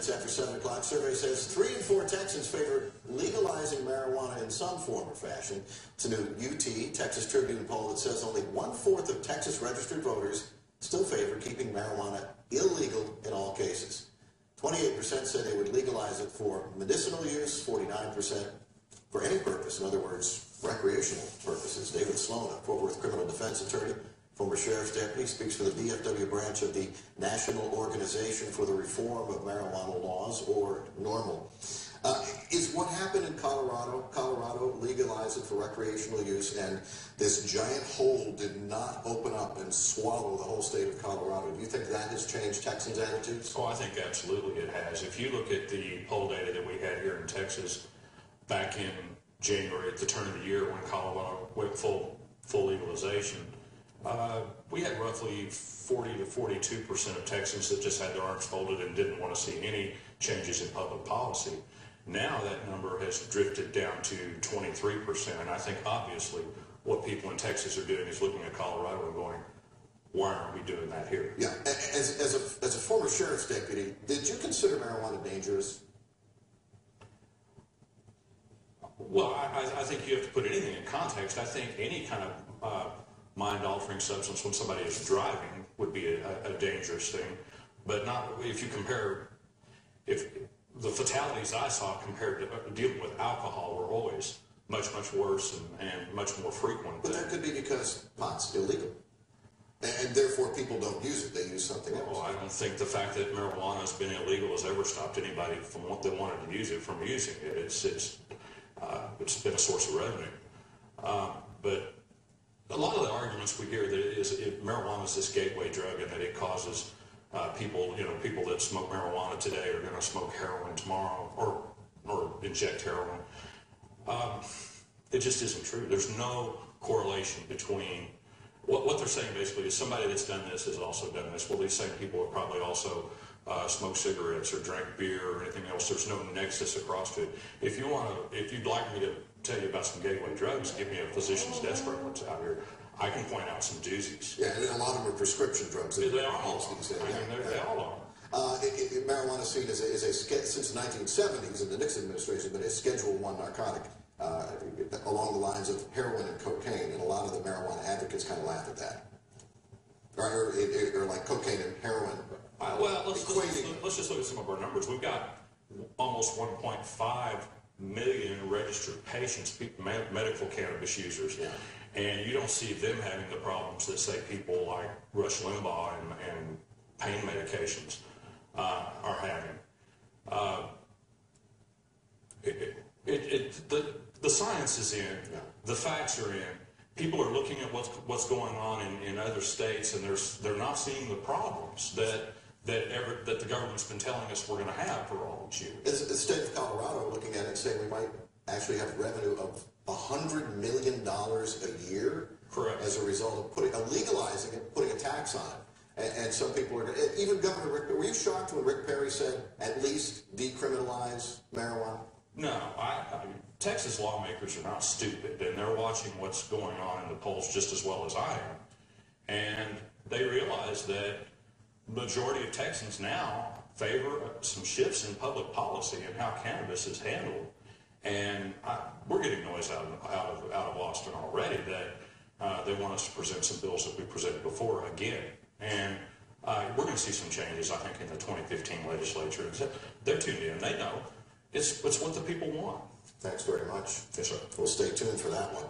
minutes after 7 o'clock. Survey says 3 in 4 Texans favor legalizing marijuana in some form or fashion. It's a new UT, Texas Tribune poll that says only 1/4 of Texas registered voters still favor keeping marijuana illegal in all cases. 28% say they would legalize it for medicinal use, 49% for any purpose, in other words, recreational purposes. David Sloane, a Fort Worth criminal defense attorney, former sheriff's deputy, speaks for the DFW branch of the National Organization for the Reform of Marijuana Laws, or NORML. Is what happened in Colorado legalized it for recreational use, and this giant hole did not open up and swallow the whole state of Colorado. Do you think that has changed Texans' attitudes? Oh, I think absolutely it has. If you look at the poll data that we had here in Texas back in January, at the turn of the year when Colorado went full legalization, we had roughly 40 to 42% of Texans that just had their arms folded and didn't want to see any changes in public policy. Now that number has drifted down to 23%, and I think obviously what people in Texas are doing is looking at Colorado and going, why aren't we doing that here? Yeah, as a former sheriff's deputy, did you consider marijuana dangerous? Well, I think you have to put anything in context. I think any kind of mind-altering substance when somebody is driving would be a dangerous thing, but not if you compare, if the fatalities I saw compared to dealing with alcohol were always much, much worse and much more frequent. But that could be because pot's illegal, and therefore people don't use it, they use something else. Well, I don't think the fact that marijuana has been illegal has ever stopped anybody from that wanted to use it from using it. It's been a source of revenue. But a lot of the arguments we hear that marijuana is this gateway drug and that it causes people that smoke marijuana today are going to smoke heroin tomorrow or inject heroin. It just isn't true. There's no correlation between what they're saying basically is somebody that's done this has also done this. Well, these same people have probably also smoked cigarettes or drank beer or anything else. There's no nexus across to it. If you'd like me to tell you about some gateway drugs, give me a physician's desk reference out here. I can point out some doozies. Yeah, and a lot of them are prescription drugs. They all are. They all are. Marijuana is seen as since the 1970s in the Nixon administration, but a Schedule I narcotic along the lines of heroin and cocaine, and a lot of the marijuana advocates kind of laugh at that. Or like cocaine and heroin. Well, let's just look at some of our numbers. We've got almost 1.5 million registered patients, medical cannabis users. Yeah. And you don't see them having the problems that, say, people like Rush Limbaugh and pain medications are having. The science is in, the facts are in. People are looking at what's going on in other states, and they're not seeing the problems that the government's been telling us we're going to have for all these years. Is the state of Colorado looking at it and saying we might actually have revenue of $100 million a year? Correct. As a result of legalizing it, putting a tax on it. And some people are, even Governor Rick, were you shocked when Rick Perry said at least decriminalize marijuana? No, Texas lawmakers are not stupid, and they're watching what's going on in the polls just as well as I am. And they realize that the majority of Texans now favor some shifts in public policy and how cannabis is handled. And we're getting noise out of Austin already that they want us to present some bills that we presented before again. And we're going to see some changes, I think, in the 2015 legislature. They're tuned in. They know it's what the people want. Thanks very much. Yes, sir. We'll stay tuned for that one.